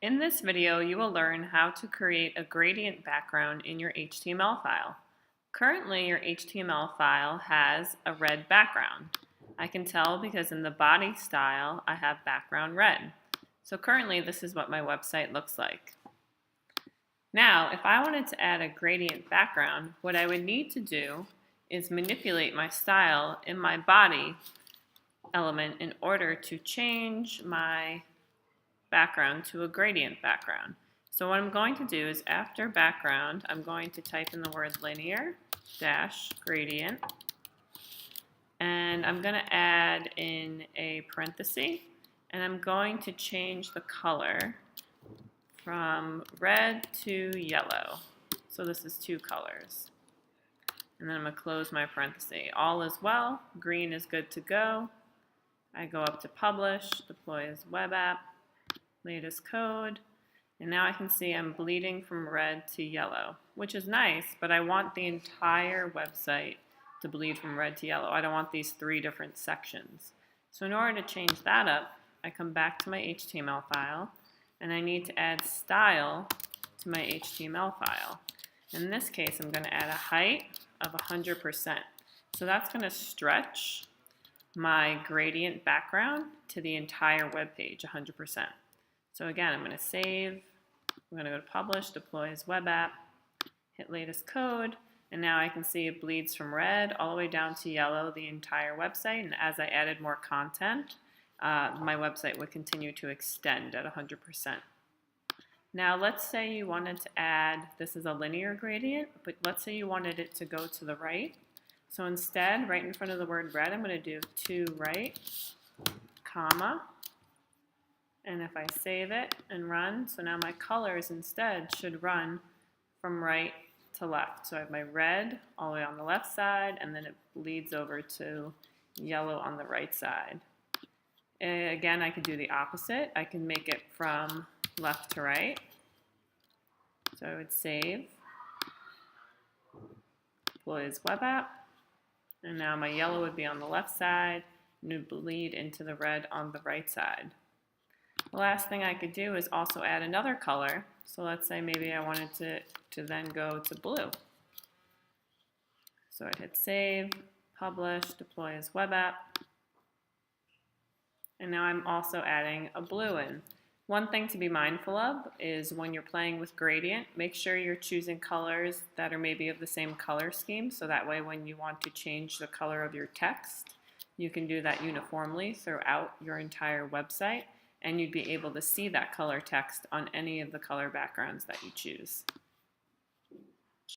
In this video, you will learn how to create a gradient background in your HTML file. Currently, your HTML file has a red background. I can tell because in the body style, I have background red. So currently, this is what my website looks like. Now, if I wanted to add a gradient background, what I would need to do is manipulate my style in my body element in order to change my background to a gradient background. So what I'm going to do is after background, I'm going to type in the word linear dash gradient, and I'm going to add in a parenthesis, and I'm going to change the color from red to yellow. So this is two colors. And then I'm going to close my parenthesis. All is well. Green is good to go. I go up to publish, deploy as web app, latest code, and now I can see I'm bleeding from red to yellow, which is nice, but I want the entire website to bleed from red to yellow. I don't want these three different sections. So in order to change that up, I come back to my HTML file, and I need to add style to my HTML file. In this case, I'm going to add a height of 100%. So that's going to stretch my gradient background to the entire web page, 100%. So again, I'm going to save, I'm going to go to publish, deploy as web app, hit latest code, and now I can see it bleeds from red all the way down to yellow the entire website, and as I added more content, my website would continue to extend at 100%. Now let's say you wanted to add, this is a linear gradient, but let's say you wanted it to go to the right. So instead, right in front of the word red, I'm going to do to right, comma, and if I save it and run, so now my colors instead should run from right to left. So I have my red all the way on the left side, and then it bleeds over to yellow on the right side. And again, I could do the opposite. I can make it from left to right. So I would save, deploy as web app, and now my yellow would be on the left side, and it would bleed into the red on the right side. The last thing I could do is also add another color. So let's say maybe I wanted to then go to blue. So I'd hit save, publish, deploy as web app. And now I'm also adding a blue in. One thing to be mindful of is when you're playing with gradient, make sure you're choosing colors that are maybe of the same color scheme. So that way when you want to change the color of your text, you can do that uniformly throughout your entire website, and you'd be able to see that color text on any of the color backgrounds that you choose.